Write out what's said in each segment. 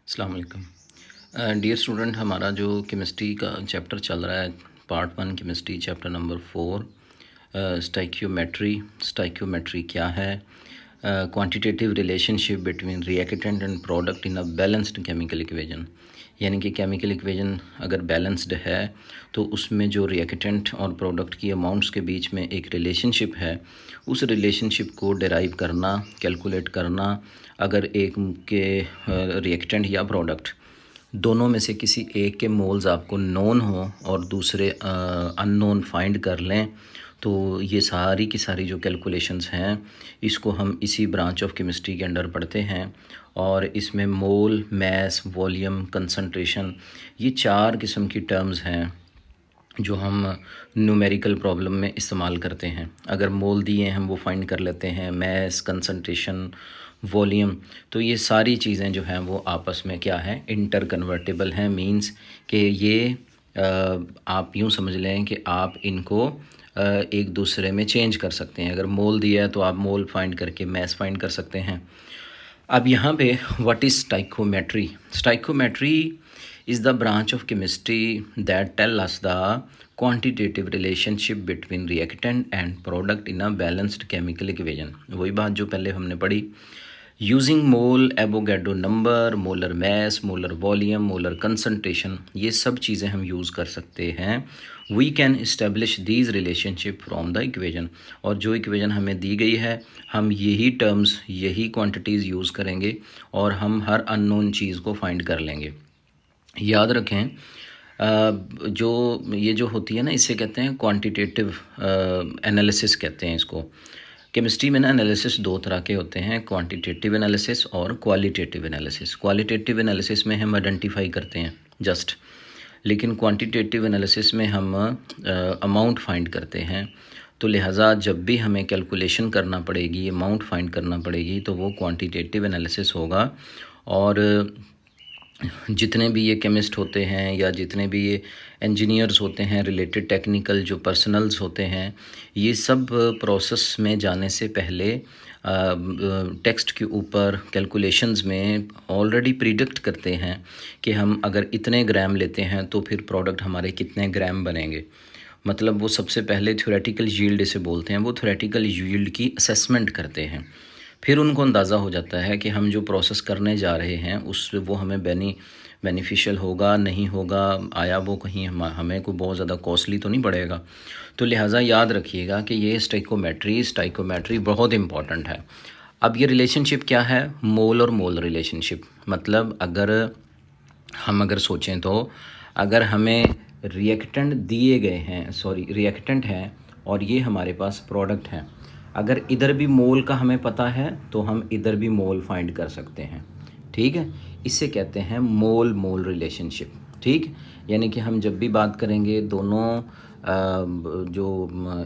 अस्सलाम वालेकुम dear student, हमारा जो केमिस्ट्री का चैप्टर चल रहा है, part 1 chemistry chapter number 4, stoichiometry क्या है, quantitative relationship between reactant and product in a balanced chemical equation. यानी कि केमिकल इक्वेशन अगर बैलेंस्ड है तो उसमें जो रिएक्टेंट और प्रोडक्ट की अमाउंट्स के बीच में एक रिलेशनशिप है, उस रिलेशनशिप को डिराइव करना, कैलकुलेट करना। अगर एक के रिएक्टेंट या प्रोडक्ट दोनों में से किसी एक के मोल्स आपको नोन हो और दूसरे अननोन फाइंड कर लें, तो ये सारी की सारी जो कैलकुलेशंस हैं इसको हम इसी ब्रांच ऑफ केमिस्ट्री के अंडर पढ़ते हैं। और इसमें मोल, मैस, वॉल्यूम, कंसंट्रेशन, ये 4 किस्म की टर्म्स हैं जो हम न्यूमेरिकल प्रॉब्लम में इस्तेमाल करते हैं। अगर मोल दिए हम वो फाइंड कर लेते हैं, मैस, कंसंट्रेशन, वॉल्यूम, तो ये सारी चीज़ें जो हैं वो आपस में क्या है, इंटर कन्वर्टेबल हैं। मींस कि ये आप यूँ समझ लें कि आप इनको एक दूसरे में चेंज कर सकते हैं। अगर मोल दिया है तो आप मोल फाइंड करके मैस फाइंड कर सकते हैं। अब यहाँ पे what is stoichiometry? Stoichiometry is the branch of chemistry that tell us the quantitative relationship between reactant and product in a balanced chemical equation। वही बात जो पहले हमने पढ़ी, using mole, Avogadro number, molar mass, molar volume, molar concentration, ये सब चीज़ें हम यूज़ कर सकते हैं। We can establish these relationship from the equation. और जो इक्वेशन हमें दी गई है हम यही टर्म्स, यही क्वांटिटीज़ यूज़ करेंगे और हम हर अननोन चीज़ को फाइंड कर लेंगे। याद रखें, जो ये जो होती है ना, इसे कहते हैं क्वांटिटेटिव एनालिसिस कहते हैं इसको। केमिस्ट्री में ना एनालिसिस 2 तरह के होते हैं, क्वांटिटेटिव एनालिसिस और क्वालिटेटिव एनालिसिस। क्वालिटेटिव एनालिसिस में हम आइडेंटिफाई करते हैं जस्ट, लेकिन क्वांटिटेटिव एनालिसिस में हम अमाउंट फाइंड करते हैं। तो लिहाजा जब भी हमें कैलकुलेशन करना पड़ेगी, अमाउंट फाइंड करना पड़ेगी, तो वो क्वांटिटेटिव एनालिसिस होगा। और जितने भी ये केमिस्ट होते हैं या जितने भी ये इंजीनियर्स होते हैं, रिलेटेड टेक्निकल जो पर्सनल्स होते हैं, ये सब प्रोसेस में जाने से पहले टेक्स्ट के ऊपर कैलकुलेशंस में ऑलरेडी प्रिडिक्ट करते हैं कि हम अगर इतने ग्राम लेते हैं तो फिर प्रोडक्ट हमारे कितने ग्राम बनेंगे। मतलब वो सबसे पहले थ्योरेटिकल यील्ड इसे बोलते हैं, वो थ्योरेटिकल यील्ड की असेसमेंट करते हैं। फिर उनको अंदाज़ा हो जाता है कि हम जो प्रोसेस करने जा रहे हैं उससे वो हमें बेनिफिशियल होगा, नहीं होगा, आया वो कहीं हमें कोई बहुत ज़्यादा कॉस्टली तो नहीं पड़ेगा। तो लिहाजा याद रखिएगा कि ये स्टाइकोमेट्री बहुत इम्पॉर्टेंट है। अब ये रिलेशनशिप क्या है? मोल और मोल रिलेशनशिप। मतलब अगर सोचें तो अगर हमें रिएक्टेंट हैं और ये हमारे पास प्रोडक्ट हैं, अगर इधर भी मोल का हमें पता है तो हम इधर भी मोल फाइंड कर सकते हैं। ठीक है, इसे कहते हैं मोल मोल रिलेशनशिप। ठीक, यानी कि हम जब भी बात करेंगे दोनों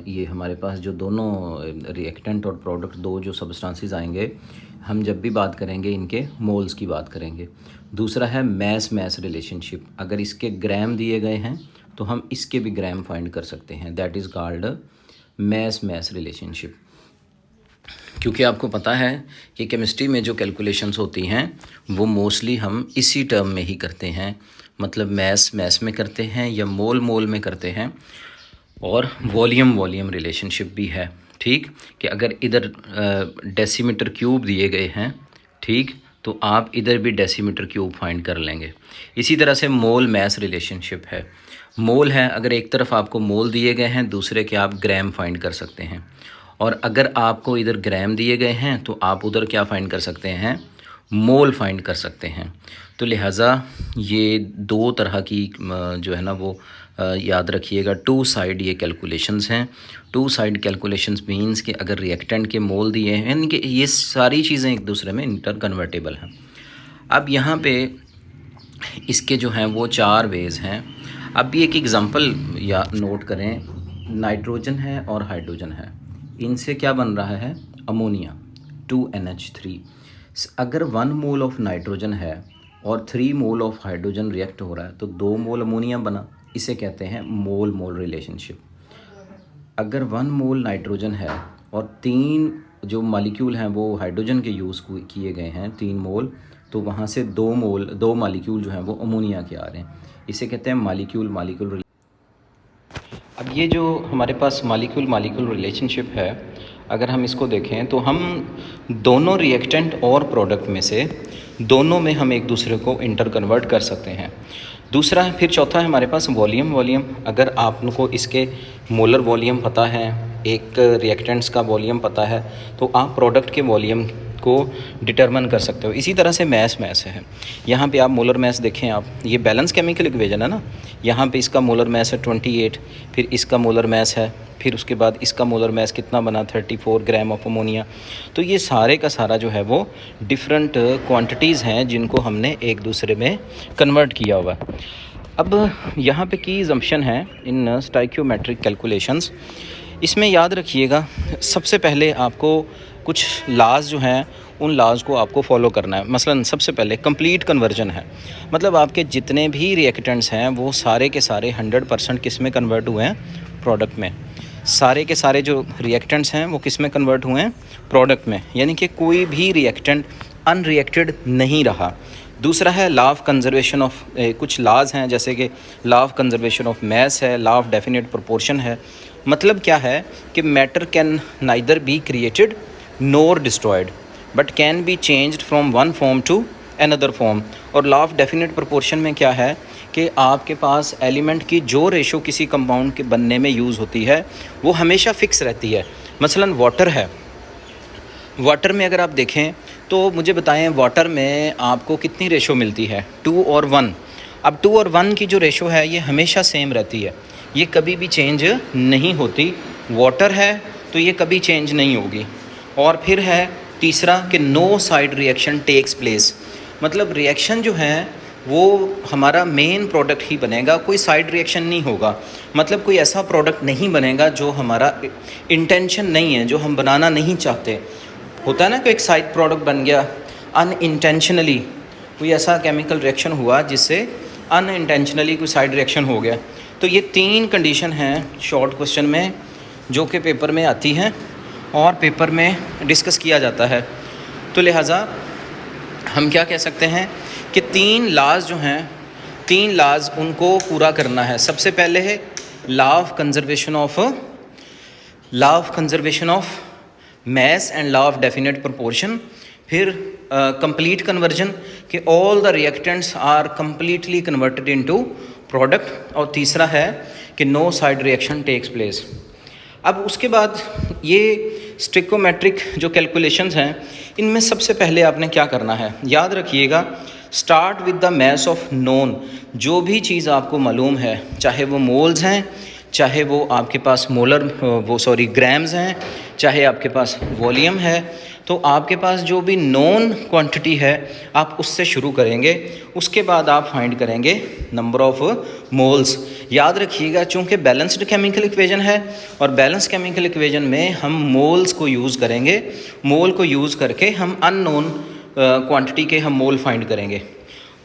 ये हमारे पास जो दोनों रिएक्टेंट और प्रोडक्ट, दो जो सब्सटेंसेस आएंगे, हम जब भी बात करेंगे इनके मोल्स की बात करेंगे। दूसरा है मैस रिलेशनशिप। अगर इसके ग्राम दिए गए हैं तो हम इसके भी ग्राम फाइंड कर सकते हैं। That is called mass relationship. क्योंकि आपको पता है कि केमिस्ट्री में जो कैलकुलेशंस होती हैं वो मोस्टली हम इसी टर्म में ही करते हैं। मतलब मैस में करते हैं या मोल में करते हैं। और वॉल्यूम रिलेशनशिप भी है। ठीक, कि अगर इधर डेसीमीटर क्यूब दिए गए हैं, ठीक, तो आप इधर भी डेसीमीटर क्यूब फाइंड कर लेंगे। इसी तरह से मोल मैस रिलेशनशिप है। मोल है, अगर एक तरफ आपको मोल दिए गए हैं, दूसरे के आप ग्राम फाइंड कर सकते हैं। और अगर आपको इधर ग्राम दिए गए हैं तो आप उधर क्या फाइंड कर सकते हैं? मोल फाइंड कर सकते हैं। तो लिहाजा ये 2 तरह की जो है ना वो याद रखिएगा, 2 साइड ये कैलकुलेशंस हैं। 2 साइड कैलकुलेशंस मींस कि अगर रिएक्टेंट के मोल दिए हैं, यानी कि ये सारी चीज़ें एक दूसरे में इंटर कन्वर्टेबल हैं। अब यहाँ पे इसके जो हैं वो 4 वेज़ हैं। अब भी एक एग्ज़ाम्पल या नोट करें, नाइट्रोजन है और हाइड्रोजन है, इनसे क्या बन रहा है? Ammonia, 2NH3। अगर 1 मोल ऑफ नाइट्रोजन है और 3 मोल ऑफ हाइड्रोजन रिएक्ट हो रहा है तो 2 मोल अमोनिया बना। इसे कहते हैं मोल मोल रिलेशनशिप। अगर 1 मोल नाइट्रोजन है और 3 जो मॉलिक्यूल हैं वो हाइड्रोजन के यूज़ किए गए हैं, 3 मोल, तो वहाँ से 2 मालिक्यूल जो हैं वो अमोनिया के आ रहे हैं। इसे कहते हैं मालिक्यूल। अब ये जो हमारे पास मालिक्यूल रिलेशनशिप है, अगर हम इसको देखें तो हम दोनों रिएक्टेंट और प्रोडक्ट में से दोनों में हम एक दूसरे को इंटर कन्वर्ट कर सकते हैं। दूसरा फिर चौथा है हमारे पास वॉल्यूम। अगर आपको इसके मोलर वॉल्यूम पता है, एक रिएक्टेंट्स का वॉल्यूम पता है, तो आप प्रोडक्ट के वॉल्यूम को डिटरमिन कर सकते हो। इसी तरह से मैस है। यहाँ पे आप मोलर मैस देखें, आप ये बैलेंस केमिकल इक्वेशन है ना, यहाँ पे इसका मोलर मैस है 28, फिर इसका मोलर मैस है, फिर उसके बाद इसका मोलर मैस कितना बना 34 ग्राम ऑफ अमोनिया। तो ये सारे का सारा जो है वो डिफरेंट क्वांटिटीज़ हैं जिनको हमने एक दूसरे में कन्वर्ट किया हुआ है। अब यहाँ पे की अजम्पशन है इन स्टाइक्योमेट्रिक कैलकुलेशंस। इसमें याद रखिएगा, सबसे पहले आपको कुछ लाज जो हैं उन लाज को आपको फॉलो करना है। मसलन सबसे पहले कंप्लीट कन्वर्जन है, मतलब आपके जितने भी रिएक्टेंट्स हैं वो सारे के सारे 100% किस में कन्वर्ट हुए हैं, प्रोडक्ट में। सारे के सारे जो रिएक्टेंट्स हैं वो किस में कन्वर्ट हुए हैं, प्रोडक्ट में, यानी कि कोई भी रिएक्टेंट अनरिएक्टेड नहीं रहा। दूसरा है लॉ ऑफ कंजर्वेशन ऑफ, कुछ लॉज हैं जैसे कि law of conservation of mass है, लॉ ऑफ डेफिनेट प्रोपोर्शन है। मतलब क्या है कि matter can neither be created nor destroyed but can be changed from one form to another form. और लॉ ऑफ डेफिनेट प्रोपोर्शन में क्या है कि आपके पास एलिमेंट की जो रेशो किसी कंपाउंड के बनने में यूज़ होती है वो हमेशा फिक्स रहती है। मसलन वाटर है, वाटर में अगर आप देखें तो मुझे बताएं वाटर में आपको कितनी रेशो मिलती है, 2 और 1। अब 2 और 1 की जो रेशो है ये हमेशा सेम रहती है, ये कभी भी चेंज नहीं होती। वाटर है तो ये कभी चेंज नहीं होगी। और फिर है तीसरा कि no side reaction takes place, मतलब रिएक्शन जो है वो हमारा मेन प्रोडक्ट ही बनेगा, कोई साइड रिएक्शन नहीं होगा। मतलब कोई ऐसा प्रोडक्ट नहीं बनेगा जो हमारा इंटेंशन नहीं है, जो हम बनाना नहीं चाहते। होता है ना कि एक साइड प्रोडक्ट बन गया अनइंटेंशनली, कोई ऐसा केमिकल रिएक्शन हुआ जिससे अनइंटेंशनली कोई साइड रिएक्शन हो गया। तो ये 3 कंडीशन हैं शॉर्ट क्वेश्चन में जो कि पेपर में आती हैं और पेपर में डिस्कस किया जाता है। तो लिहाजा हम क्या कह सकते हैं कि 3 लाज जो हैं, 3 लाज उनको पूरा करना है। सबसे पहले है law of conservation of mass and law of definite proportion. फिर कंप्लीट कन्वर्जन कि all the reactants are completely converted into product. और तीसरा है कि no side reaction takes place. अब उसके बाद ये स्टिकोमेट्रिक जो कैलकुलेशंस हैं इनमें सबसे पहले आपने क्या करना है, याद रखिएगा, start with the mass of known. जो भी चीज़ आपको मालूम है, चाहे वो मोल्स हैं, चाहे वो आपके पास ग्राम्स हैं, चाहे आपके पास वॉल्यूम है, तो आपके पास जो भी नोन क्वांटिटी है आप उससे शुरू करेंगे। उसके बाद आप फाइंड करेंगे नंबर ऑफ मोल्स। याद रखिएगा, चूँकि बैलेंस्ड केमिकल इक्वेशन है और बैलेंस केमिकल इक्वेशन में हम मोल्स को यूज़ करेंगे। मोल को यूज़ करके हम अननोन क्वांटिटी के हम मोल फाइंड करेंगे।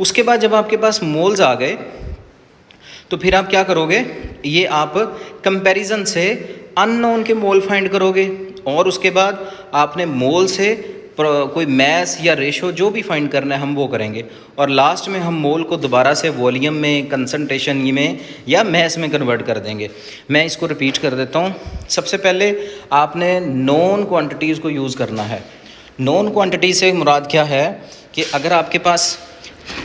उसके बाद जब आपके पास मोल्स आ गए तो फिर आप क्या करोगे, ये आप कंपैरिजन से अननोन के मोल फाइंड करोगे और उसके बाद आपने मोल से कोई मैस या रेशो जो भी फाइंड करना है हम वो करेंगे। और लास्ट में हम मोल को दोबारा से वॉल्यूम में, कंसंट्रेशन में या मैस में कन्वर्ट कर देंगे। मैं इसको रिपीट कर देता हूँ। सबसे पहले आपने नॉन क्वांटिटीज़ को यूज़ करना है। नॉन क्वांटिटी से मुराद क्या है कि अगर आपके पास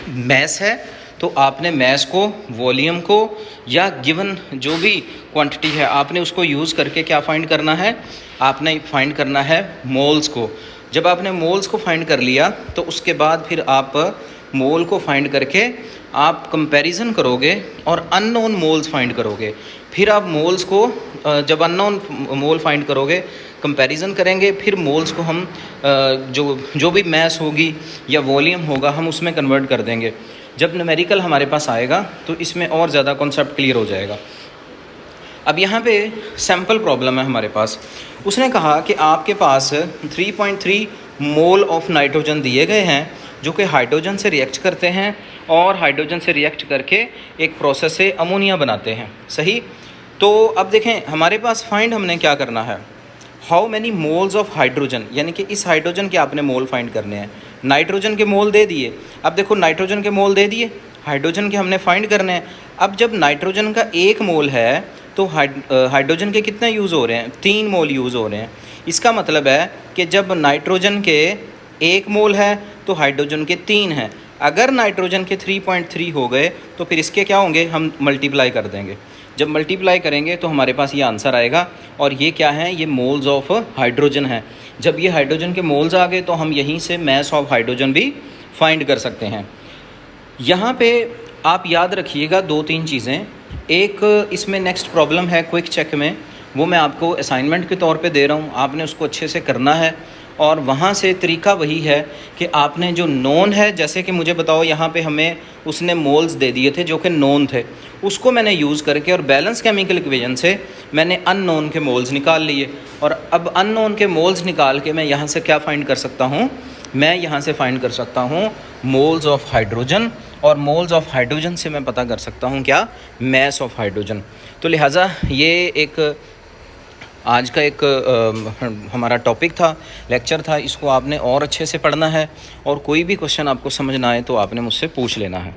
मैस है तो आपने मैस को, वॉल्यूम को या गिवन जो भी क्वांटिटी है आपने उसको यूज़ करके क्या फाइंड करना है, आपने फाइंड करना है मोल्स को। जब आपने मोल्स को फाइंड कर लिया तो उसके बाद फिर आप मोल को फाइंड करके आप कंपैरिजन करोगे और अननोन मोल्स फाइंड करोगे। फिर आप मोल्स को, जब अननोन मोल फाइंड करोगे, कंपैरिजन करेंगे, फिर मोल्स को हम जो भी मैस होगी या वॉल्यूम होगा हम उसमें कन्वर्ट कर देंगे। जब न्यूमेरिकल हमारे पास आएगा तो इसमें और ज़्यादा कॉन्सेप्ट क्लियर हो जाएगा। अब यहाँ पे सैम्पल प्रॉब्लम है हमारे पास। उसने कहा कि आपके पास 3.3 मोल ऑफ नाइट्रोजन दिए गए हैं जो कि हाइड्रोजन से रिएक्ट करते हैं और हाइड्रोजन से रिएक्ट करके एक प्रोसेस से अमोनिया बनाते हैं। सही। तो अब देखें हमारे पास फाइंड हमने क्या करना है, how many moles of hydrogen, यानी कि इस हाइड्रोजन के आपने मोल फाइंड करने हैं। नाइट्रोजन के मोल दे दिए। अब देखो नाइट्रोजन के मोल दे दिए, हाइड्रोजन के हमने फाइंड करने हैं। अब जब नाइट्रोजन का 1 मोल है तो हाइड्रोजन के कितने यूज़ हो रहे हैं, 3 मोल यूज़ हो रहे हैं। इसका मतलब है कि जब नाइट्रोजन के 1 मोल है तो हाइड्रोजन के 3 हैं। अगर नाइट्रोजन के 3.3 हो गए तो फिर इसके क्या होंगे, हम मल्टीप्लाई कर देंगे। जब मल्टीप्लाई करेंगे तो हमारे पास ये आंसर आएगा। और ये क्या है, ये मोल्स ऑफ हाइड्रोजन है। जब ये हाइड्रोजन के मोल्स आ गए तो हम यहीं से मास ऑफ हाइड्रोजन भी फाइंड कर सकते हैं। यहाँ पे आप याद रखिएगा 2-3 चीज़ें। एक इसमें नेक्स्ट प्रॉब्लम है क्विक चेक में, वो मैं आपको असाइनमेंट के तौर पे दे रहा हूँ, आपने उसको अच्छे से करना है। और वहाँ से तरीका वही है कि आपने जो नोन है, जैसे कि मुझे बताओ यहाँ पे हमें उसने मोल्स दे दिए थे जो कि नोन थे, उसको मैंने यूज़ करके और बैलेंस केमिकल इक्वेशन से मैंने अननोन के मोल्स निकाल लिए। और अब अननोन के मोल्स निकाल के मैं यहाँ से क्या फ़ाइंड कर सकता हूँ, मैं यहाँ से फाइंड कर सकता हूँ मोल्स ऑफ हाइड्रोजन। और मोल्स ऑफ हाइड्रोजन से मैं पता कर सकता हूँ क्या, मास ऑफ हाइड्रोजन। तो लिहाजा ये एक आज का एक हमारा टॉपिक था, लेक्चर था। इसको आपने और अच्छे से पढ़ना है और कोई भी क्वेश्चन आपको समझ ना आए तो आपने मुझसे पूछ लेना है।